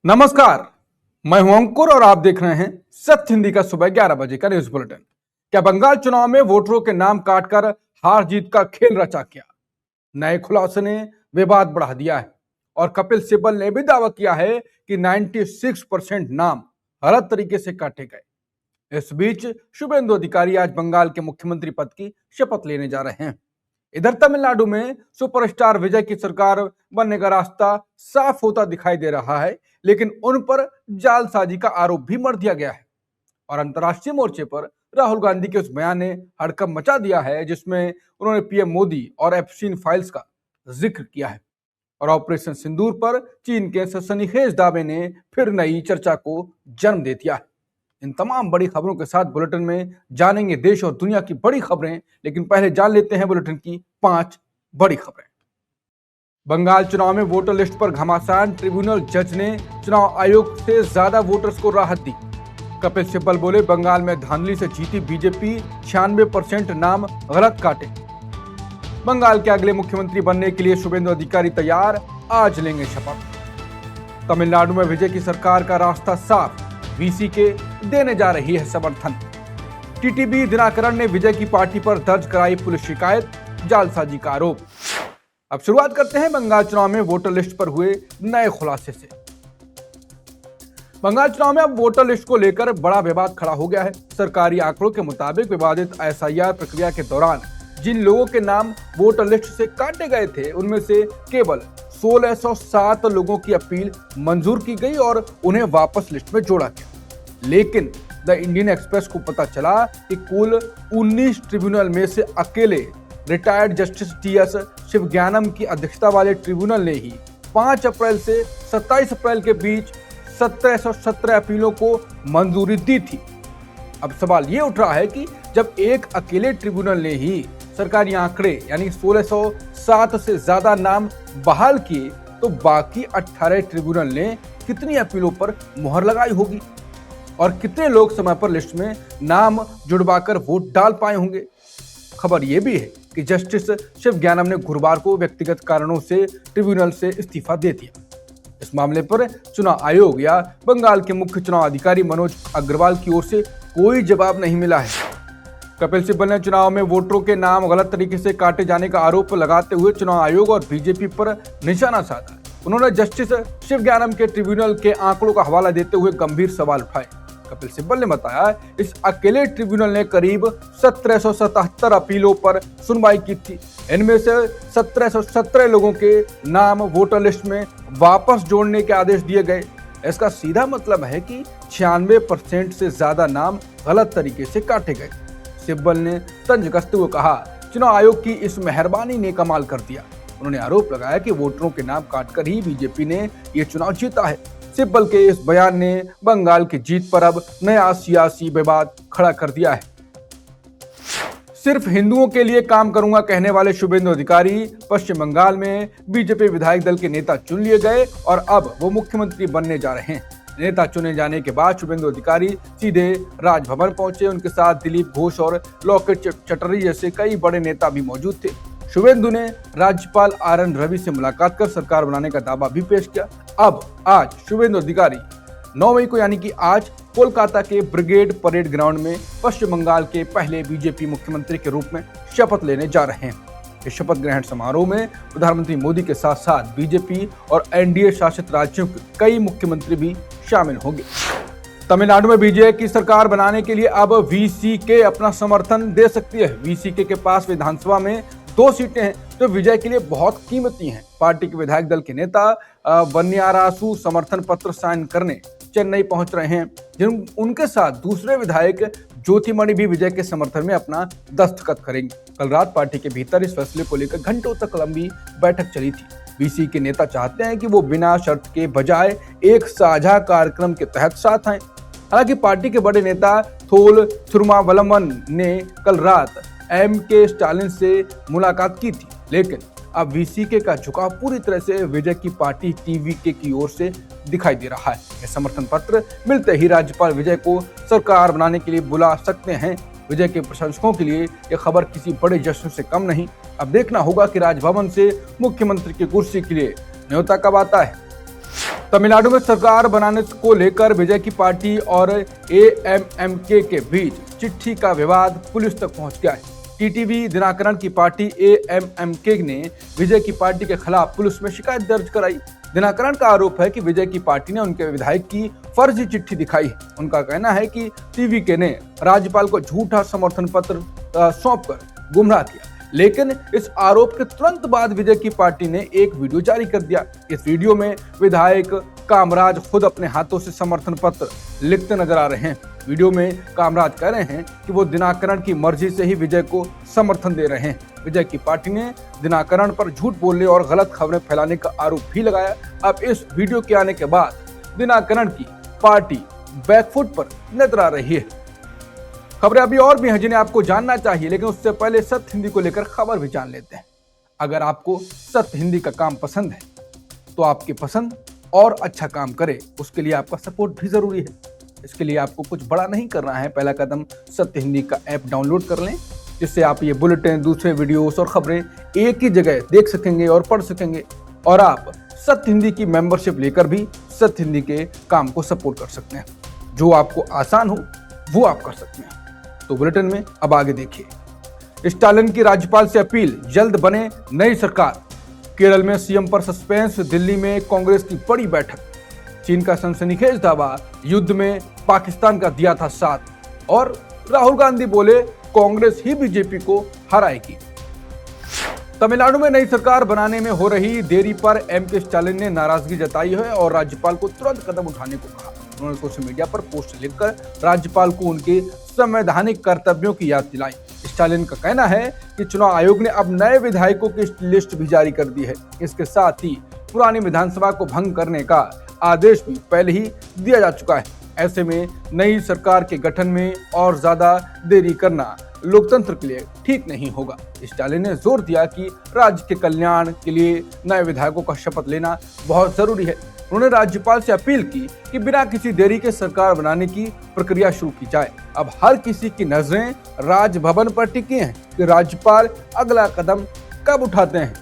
नमस्कार, मैं हूं अंकुर और आप देख रहे हैं सत्य हिंदी का सुबह 11 बजे का न्यूज बुलेटिन। क्या बंगाल चुनाव में वोटरों के नाम काटकर हार जीत का खेल रचा क्या? नए खुलासे ने विवाद बढ़ा दिया है और कपिल सिब्बल ने भी दावा किया है कि 96% नाम गलत तरीके से काटे गए। इस बीच शुभेंदु अधिकारी आज बंगाल के मुख्यमंत्री पद की शपथ लेने जा रहे हैं। इधर तमिलनाडु में सुपरस्टार विजय की सरकार बनने का रास्ता साफ होता दिखाई दे रहा है, लेकिन उन पर जालसाजी का आरोप भी मढ़ दिया गया है। और अंतर्राष्ट्रीय मोर्चे पर राहुल गांधी के उस बयान ने हड़कंप मचा दिया है जिसमें उन्होंने पीएम मोदी और एप्स्टीन फाइल्स का जिक्र किया है। और ऑपरेशन सिंदूर पर चीन के सनसनीखेज दावे ने फिर नई चर्चा को जन्म दे दिया है। इन तमाम बड़ी खबरों के साथ बुलेटिन में जानेंगे देश और दुनिया की बड़ी खबरें, लेकिन पहले जान लेते हैं बुलेटिन की 5 बड़ी खबरें। बंगाल चुनाव में वोटर लिस्ट पर घमासान, ट्रिब्यूनल जज ने चुनाव आयोग से ज्यादा वोटर्स को राहत दी। कपिल सिब्बल बोले, बंगाल में धांधली से जीती बीजेपी, 96% नाम गलत काटे। बंगाल के अगले मुख्यमंत्री बनने के लिए शुभेंदु अधिकारी तैयार, आज लेंगे शपथ। तमिलनाडु में विजय की सरकार का रास्ता साफ, वीसी के देने जा रही है समर्थन। टीटीबी दिनाकरण ने विजय की पार्टी पर दर्ज कराई पुलिस शिकायत, जालसाजी का आरोप। अब शुरुआत करते हैं बंगाल चुनाव में वोटर लिस्ट पर हुए नए खुलासे से। बंगाल चुनाव में अब वोटर लिस्ट को लेकर बड़ा विवाद खड़ा हो गया है। सरकारी आंकड़ों के मुताबिक विवादित एसआईआर प्रक्रिया के दौरान जिन लोगों के नाम वोटर लिस्ट से काटे गए थे, उनमें से केवल 1607 लोगों की अपील मंजूर की गई और उन्हें वापस लिस्ट में जोड़ा गया। लेकिन द इंडियन एक्सप्रेस को पता चला कि कुल 19 ट्रिब्यूनल में से अकेले रिटायर्ड जस्टिस टीएस शिवज्ञानम की अध्यक्षता वाले ट्रिब्यूनल ने ही 5 अप्रैल से 27 अप्रैल के बीच 1717 अपीलों को मंजूरी दी थी। अब सवाल ये उठ रहा है कि जब एक अकेले ट्रिब्यूनल ने ही सरकारी आंकड़े यानी 1607 से ज्यादा नाम बहाल किए, तो बाकी 18 ट्रिब्यूनल ने कितनी अपीलों पर मुहर लगाई होगी और कितने लोग समय पर लिस्ट में नाम जुड़वाकर वोट डाल पाए होंगे। खबर यह भी है कि जस्टिस शिवज्ञानम ने गुरुवार को व्यक्तिगत कारणों से ट्रिब्यूनल से इस्तीफा दे दिया। इस मामले पर चुनाव आयोग या बंगाल के मुख्य चुनाव अधिकारी मनोज अग्रवाल की ओर से कोई जवाब नहीं मिला है। कपिल सिब्बल ने चुनाव में वोटरों के नाम गलत तरीके से काटे जाने का आरोप लगाते हुए चुनाव आयोग और बीजेपी पर निशाना साधा। उन्होंने जस्टिस शिवज्ञानम के ट्रिब्यूनल के आंकड़ों का हवाला देते हुए गंभीर सवाल उठाए। कपिल सिब्बल ने बताया, इस अकेले ट्रिब्यूनल ने करीब 1777 अपीलों पर सुनवाई की थी। इनमें से 1717 लोगों के नाम वोटर लिस्ट में वापस जोड़ने के आदेश दिए गए। इसका सीधा मतलब है कि 96% से ज्यादा नाम गलत तरीके से काटे गए। सिब्बल ने तंज कसते हुए कहा, चुनाव आयोग की इस मेहरबानी ने कमाल कर दिया। उन्होंने आरोप लगाया कि वोटरों के नाम काटकर ही बीजेपी ने ये चुनाव जीता है। सिब्बल के इस बयान ने बंगाल की जीत पर अब नया सियासी विवाद खड़ा कर दिया है। सिर्फ हिंदुओं के लिए काम करूंगा कहने वाले शुभेंदु अधिकारी पश्चिम बंगाल में बीजेपी विधायक दल के नेता चुन लिए गए और अब वो मुख्यमंत्री बनने जा रहे हैं। नेता चुने जाने के बाद शुभेंदु अधिकारी सीधे राजभवन पहुंचे। उनके साथ दिलीप घोष और लॉकेट चटर्जी जैसे कई बड़े नेता भी मौजूद थे। शुभेंदु ने राज्यपाल आर.एन. रवि से मुलाकात कर सरकार बनाने का दावा भी पेश किया। अब आज शुभेंदु अधिकारी 9 मई को यानी कि आज कोलकाता के ब्रिगेड परेड ग्राउंड में पश्चिम बंगाल के पहले बीजेपी मुख्यमंत्री के रूप में शपथ लेने जा रहे हैं। इस शपथ ग्रहण समारोह में प्रधानमंत्री मोदी के साथ साथ बीजेपी और एनडीए शासित राज्यों के कई मुख्यमंत्री भी शामिल होंगे। तमिलनाडु में बीजेपी की सरकार बनाने के लिए अब वीसीके अपना समर्थन दे सकती है। वीसीके के पास विधानसभा में 2 सीटें हैं जो विजय के लिए बहुत कीमती हैं। पार्टी के विधायक दल के नेता वन्यारासु समर्थन पत्र साइन करने चेन्नई पहुंच रहे हैं, जिन उनके साथ दूसरे विधायक ज्योतिमणि भी विजय के समर्थन में अपना दस्तखत करेंगे। कल रात पार्टी के भीतर इस फैसले को लेकर घंटों तक लंबी बैठक चली थी। बीसी के नेता चाहते हैं कि वो बिना शर्त के बजाय एक साझा कार्यक्रम के तहत साथ आए। हालांकि पार्टी के बड़े नेता थोल थिरुमावलमन ने कल रात एम.के. स्टालिन से मुलाकात की थी, लेकिन अब वीसीके का झुकाव पूरी तरह से विजय की पार्टी टीवीके की ओर से दिखाई दे रहा है। यह समर्थन पत्र मिलते ही राज्यपाल विजय को सरकार बनाने के लिए बुला सकते हैं। विजय के प्रशंसकों के लिए यह खबर किसी बड़े जश्न से कम नहीं। अब देखना होगा कि राजभवन से मुख्यमंत्री की कुर्सी के लिए न्योता कब आता है। तमिलनाडु में सरकार बनाने को लेकर विजय की पार्टी और एएमएमके के बीच चिट्ठी का विवाद पुलिस तक पहुंच गया है। टीटीवी दिनाकरन की पार्टी एएमएमके ने विजय की पार्टी के खिलाफ पुलिस में शिकायत दर्ज कराई। दिनाकरन का आरोप है कि विजय की पार्टी ने उनके विधायक की फर्जी चिट्ठी दिखाई। उनका कहना है कि टीवीके ने राज्यपाल को झूठा समर्थन पत्र सौंपकर गुमराह किया, लेकिन इस आरोप के तुरंत बाद विजय की पार्टी ने एक वीडियो जारी कर दिया। इस वीडियो में विधायक कामराज खुद अपने हाथों से समर्थन पत्र लिखते नजर आ रहे हैं। वीडियो में कामराज कह रहे हैं कि वो दिनाकरन की मर्जी से ही विजय को समर्थन दे रहे हैं। विजय की पार्टी ने दिनाकरन पर झूठ बोलने और गलत खबरें फैलाने का आरोप भी लगाया। अब इस वीडियो के आने के बाद दिनाकरन की पार्टी बैकफुट पर नजर आ रही है। खबरें अभी और भी हैं जिन्हें आपको जानना चाहिए, लेकिन उससे पहले सत्य हिंदी को लेकर खबर भी जान लेते हैं। अगर आपको सत्य हिंदी का काम पसंद है तो आपकी पसंद और अच्छा काम करे, उसके लिए आपका सपोर्ट भी जरूरी है। इसके लिए आपको कुछ बड़ा नहीं करना है। पहला कदम सत्य हिंदी का ऐप डाउनलोड कर लें, जिससे आप ये बुलेटिन, दूसरे वीडियोस और खबरें एक ही जगह देख सकेंगे और पढ़ सकेंगे। और आप सत्य हिंदी की मेंबरशिप लेकर भी सत्य हिंदी के काम को सपोर्ट कर सकते हैं। जो आपको आसान हो वो आप कर सकते हैं। तो बुलेटिन में अब आगे देखिए। स्टालिन की राज्यपाल से अपील, जल्द बने नई सरकार। केरल में सीएम पर सस्पेंस, दिल्ली में कांग्रेस की बड़ी बैठक। चीन का सनसनीखेज दावा, युद्ध में पाकिस्तान का दिया था साथ। और राहुल गांधी बोले कांग्रेस ही बीजेपी को हराएगी। तमिलनाडु में नई सरकार बनाने में हो रही देरी पर एमके स्टालिन ने नाराजगी जताई है और राज्यपाल को तुरंत कदम उठाने को कहा। उन्होंने सोशल मीडिया पर पोस्ट लिखकर राज्यपाल को उनके संवैधानिक कर्तव्यों की याद दिलाई। स्टालिन का कहना है कि चुनाव आयोग ने अब नए विधायकों की लिस्ट भी जारी कर दी है। इसके साथ ही पुरानी विधानसभा को भंग करने का आदेश भी पहले ही दिया जा चुका है। ऐसे में नई सरकार के गठन में और ज्यादा देरी करना लोकतंत्र के लिए ठीक नहीं होगा। स्टालिन ने जोर दिया कि राज्य के कल्याण के लिए नए विधायकों का शपथ लेना बहुत जरूरी है। उन्होंने राज्यपाल से अपील की कि बिना किसी देरी के सरकार बनाने की प्रक्रिया शुरू की जाए। अब हर किसी की नजरें राजभवन पर टिकी हैं कि राज्यपाल अगला कदम कब उठाते हैं।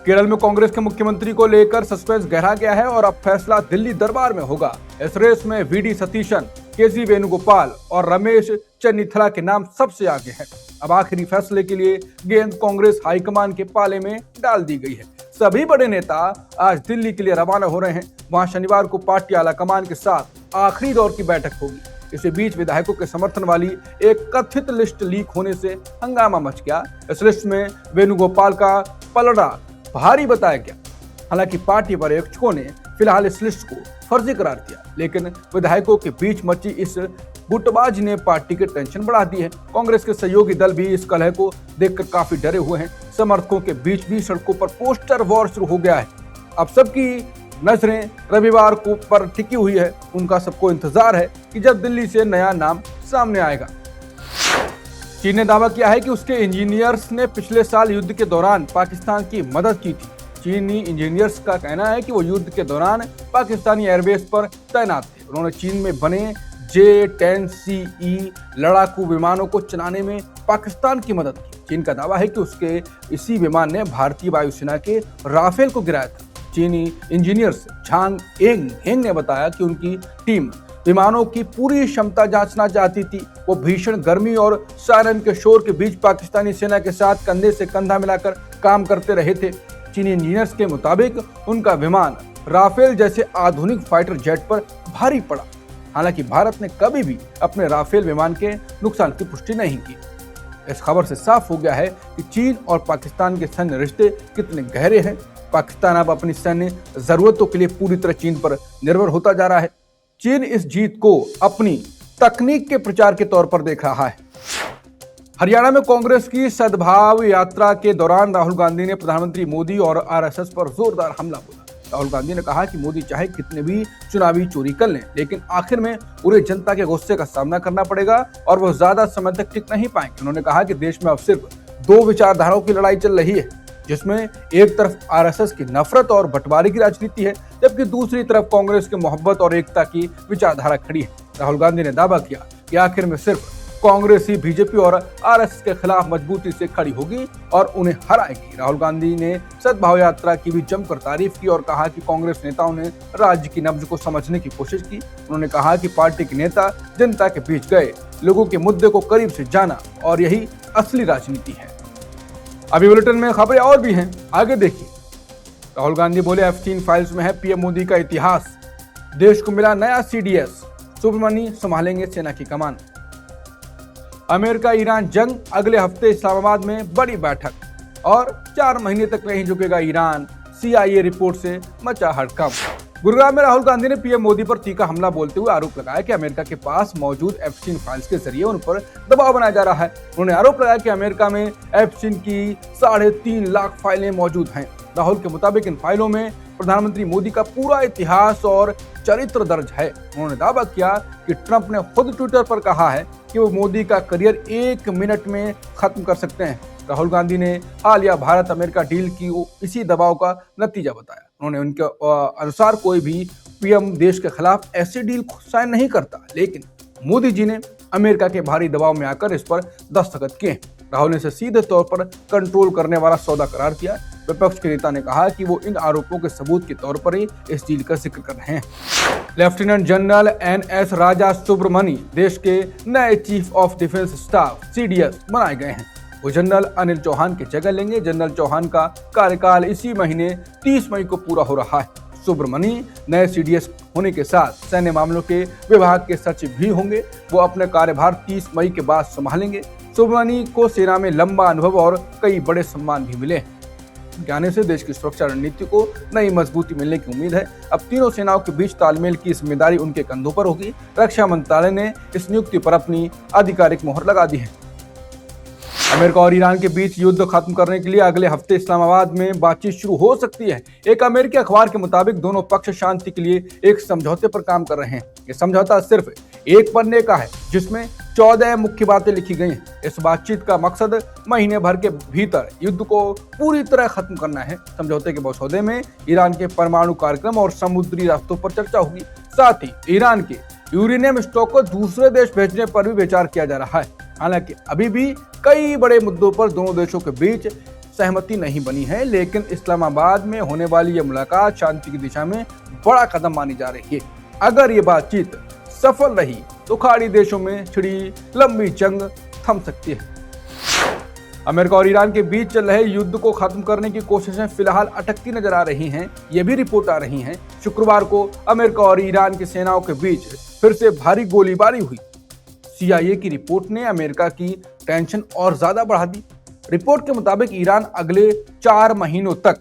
केरल में कांग्रेस के मुख्यमंत्री को लेकर सस्पेंस गहरा गया है और अब फैसला दिल्ली दरबार में होगा। इस रेस में वीडी सतीशन, केसी वेणुगोपाल और रमेश चन्नीथला के नाम सबसे आगे हैं। अब आखिरी फैसले के लिए गेंद कांग्रेस हाईकमान के पाले में डाल दी गई है। सभी बड़े नेता आज दिल्ली के लिए रवाना हो रहे हैं। वहां शनिवार को पार्टी आलाकमान के साथ आखिरी दौर की बैठक होगी। इसी बीच विधायकों के समर्थन वाली एक कथित लिस्ट लीक होने से हंगामा मच गया। इस लिस्ट में वेणुगोपाल का पलड़ा भारी बताया गया। हालांकि पार्टी पर्यवेक्षकों ने फिलहाल इस लिस्ट को फर्जी करार दिया, लेकिन विधायकों के बीच मची इस गुटबाजी ने पार्टी की टेंशन बढ़ा दी है। कांग्रेस के सहयोगी दल भी इस कलह को देखकर काफी डरे हुए हैं। समर्थकों के बीच भी सड़कों पर पोस्टर वॉर शुरू हो गया है। अब सबकी नजरें रविवार को पर टिकी हुई है। उनका सबको इंतजार है कि जब दिल्ली से नया नाम सामने आएगा। चीन ने दावा किया है कि उसके इंजीनियर्स ने पिछले साल युद्ध के दौरान पाकिस्तान की मदद की थी। चीनी इंजीनियर्स का कहना है कि वो युद्ध के दौरान पाकिस्तानी एयरबेस पर तैनात थे। उन्होंने चीन में बने J-10CE लड़ाकू विमानों को चलाने में पाकिस्तान की मदद की। चीन का दावा है कि उसके इसी विमान ने भारतीय वायुसेना के राफेल को गिराया था। चीनी इंजीनियर्स झांग हेंग ने बताया कि उनकी टीम विमानों की पूरी क्षमता जांचना चाहती थी। वो भीषण गर्मी और सायरन के शोर के बीच पाकिस्तानी सेना के साथ कंधे से कंधा मिलाकर काम करते रहे थे। चीनी इंजीनियर्स के मुताबिक उनका विमान राफेल जैसे आधुनिक फाइटर जेट पर भारी पड़ा। हालांकि भारत ने कभी भी अपने राफेल विमान के नुकसान की पुष्टि नहीं की। इस खबर से साफ हो गया है कि चीन और पाकिस्तान के सैन्य रिश्ते कितने गहरे हैं। पाकिस्तान अब अपनी सैन्य जरूरतों के लिए पूरी तरह चीन पर निर्भर होता जा रहा है। चीन इस जीत को अपनी तकनीक के प्रचार के तौर पर देख रहा है। हरियाणा में कांग्रेस की सद्भाव यात्रा के दौरान राहुल गांधी ने प्रधानमंत्री मोदी और आरएसएस पर जोरदार हमला बोला। राहुल गांधी ने कहा कि मोदी चाहे कितने भी चुनावी चोरी कर लें, लेकिन आखिर में उन्हें जनता के गुस्से का सामना करना पड़ेगा और वह ज्यादा समय तक टिक नहीं पाएंगे। उन्होंने कहा कि देश में अब सिर्फ दो विचारधाराओं की लड़ाई चल रही है, जिसमें एक तरफ आरएसएस की नफरत और बंटवारे की राजनीति है, जबकि दूसरी तरफ कांग्रेस की मोहब्बत और एकता की विचारधारा खड़ी है। राहुल गांधी ने दावा किया कि आखिर में सिर्फ कांग्रेस ही बीजेपी और आरएसएस के खिलाफ मजबूती से खड़ी होगी और उन्हें हराएगी। राहुल गांधी ने सद्भाव यात्रा की भी जमकर तारीफ की और कहा कि कांग्रेस नेताओं ने राज्य की नब्ज को समझने की कोशिश की। उन्होंने कहा कि पार्टी के नेता जनता के बीच गए, लोगों के मुद्दे को करीब से जाना और यही असली राजनीति है। अभी बुलेटिन में खबरें और भी हैं, आगे देखिए। राहुल गांधी बोले, एप्स्टीन फाइल्स में है पीएम मोदी का इतिहास, देश को मिला नया सीडीएस, सुब्रमण्यम संभालेंगे सेना की कमान। अमेरिका ईरान जंग, अगले हफ्ते इस्लामाबाद में बड़ी बैठक और 4 महीने तक नहीं झुकेगा ईरान, CIA रिपोर्ट से मचा हड़कंप। गुरुग्राम में राहुल गांधी ने पीएम मोदी पर तीखा हमला बोलते हुए आरोप लगाया कि अमेरिका के पास मौजूद एप्स्टीन फाइल्स के जरिए उन पर दबाव बनाया जा रहा है। उन्होंने आरोप लगाया कि अमेरिका में एप्स्टीन की 3.5 लाख फाइलें मौजूद हैं। राहुल के मुताबिक इन फाइलों में प्रधानमंत्री मोदी का पूरा इतिहास और चरित्र दर्ज है। उन्होंने दावा किया कि ट्रंप ने खुद ट्विटर पर कहा है कि वो मोदी का करियर 1 मिनट में खत्म कर सकते हैं। राहुल गांधी ने हालिया भारत अमेरिका डील की इसी दबाव का नतीजा बताया। उन्होंने उनके अनुसार कोई भी पीएम देश के खिलाफ ऐसी डील साइन नहीं करता, लेकिन मोदी जी ने अमेरिका के भारी दबाव में आकर इस पर दस्तखत किए। राहुल ने इसे सीधे तौर पर कंट्रोल करने वाला सौदा करार किया। विपक्ष के नेता ने कहा कि वो इन आरोपों के सबूत के तौर पर ही इस डील का जिक्र कर रहे हैं। लेफ्टिनेंट जनरल NS राजा सुब्रमण्यम देश के नए chief of defence staff CDS बनाए गए हैं। वो जनरल अनिल चौहान की जगह लेंगे। जनरल चौहान का कार्यकाल इसी महीने 30 मई को पूरा हो रहा है। सुब्रमण्यम नए CDS होने के साथ सैन्य मामलों के विभाग के सचिव भी होंगे। वो अपने कार्यभार 30 मई के बाद संभालेंगे। सुब्रमण्यम को सेना में लंबा अनुभव और कई बड़े सम्मान भी मिले। जाने से देश की सुरक्षा रणनीति को नई मजबूती मिलने की उम्मीद है। अब तीनों सेनाओं के बीच तालमेल की जिम्मेदारी उनके कंधों पर होगी। रक्षा मंत्रालय ने इस नियुक्ति पर अपनी आधिकारिक मोहर लगा दी है। अमेरिका और ईरान के बीच युद्ध खत्म करने के लिए अगले हफ्ते इस्लामाबाद में बातचीत शुरू हो सकती है। एक अमेरिकी अखबार के मुताबिक दोनों पक्ष शांति के लिए एक समझौते पर काम कर रहे हैं। ये समझौता सिर्फ एक पन्ने का है, जिसमें 14 मुख्य बातें लिखी गई हैं। इस बातचीत का मकसद महीने भर के भीतर युद्ध को पूरी तरह खत्म करना है। समझौते के मसौदे में ईरान के परमाणु कार्यक्रम और समुद्री रास्तों पर चर्चा होगी। साथ ही ईरान के यूरेनियम स्टॉक को दूसरे देश भेजने पर भी विचार किया जा रहा है। हालांकि अभी भी कई बड़े मुद्दों पर दोनों देशों के बीच सहमति नहीं बनी है, लेकिन इस्लामाबाद में होने वाली यह मुलाकात शांति की दिशा में बड़ा कदम मानी जा रही है। अगर ये बातचीत सफल रही तो खाड़ी देशों में छिड़ी लंबी जंग थम सकती है। अमेरिका और ईरान के बीच चल रहे युद्ध को खत्म करने की कोशिशें फिलहाल अटकती नजर आ रही हैं। ये भी रिपोर्ट आ रही हैं शुक्रवार को अमेरिका और ईरान की सेनाओं के बीच फिर से भारी गोलीबारी हुई। CIA की रिपोर्ट ने अमेरिका की टेंशन और ज्यादा बढ़ा दी। रिपोर्ट के मुताबिक ईरान अगले 4 महीनों तक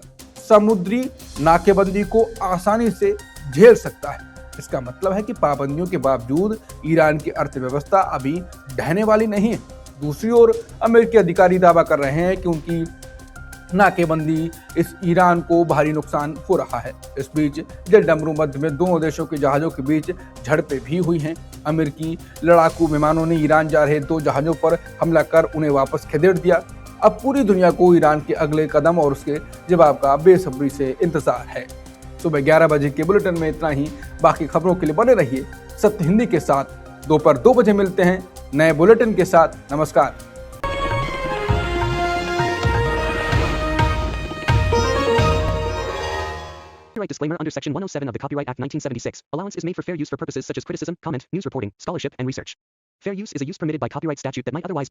समुद्री नाकेबंदी को आसानी से झेल सकता है। इसका मतलब है कि पाबंदियों के बावजूद ईरान की अर्थव्यवस्था अभी ढहने वाली नहीं है। दूसरी ओर अमेरिकी अधिकारी दावा कर रहे हैं कि उनकी नाकेबंदी इस ईरान को भारी नुकसान हो रहा है। इस बीच जल डमरू मध्य में दोनों देशों के जहाजों के बीच झड़पें भी हुई हैं। अमेरिकी लड़ाकू विमानों ने ईरान जा रहे 2 जहाजों पर हमला कर उन्हें वापस खदेड़ दिया। अब पूरी दुनिया को ईरान के अगले कदम और उसके जवाब का बेसब्री से इंतजार है। सुबह 11 बजे के बुलेटिन में इतना ही। बाकी खबरों के लिए बने रहिए सत्य हिंदी के साथ। दोपहर 2 बजे मिलते हैं नए बुलेटिन के साथ। नमस्कार। Copyright disclaimer under Section 107 of the Copyright Act 1976. Allowance is made for fair use for purposes such as criticism, comment, news reporting, scholarship, and research. Fair use is a use permitted by copyright statute that might otherwise be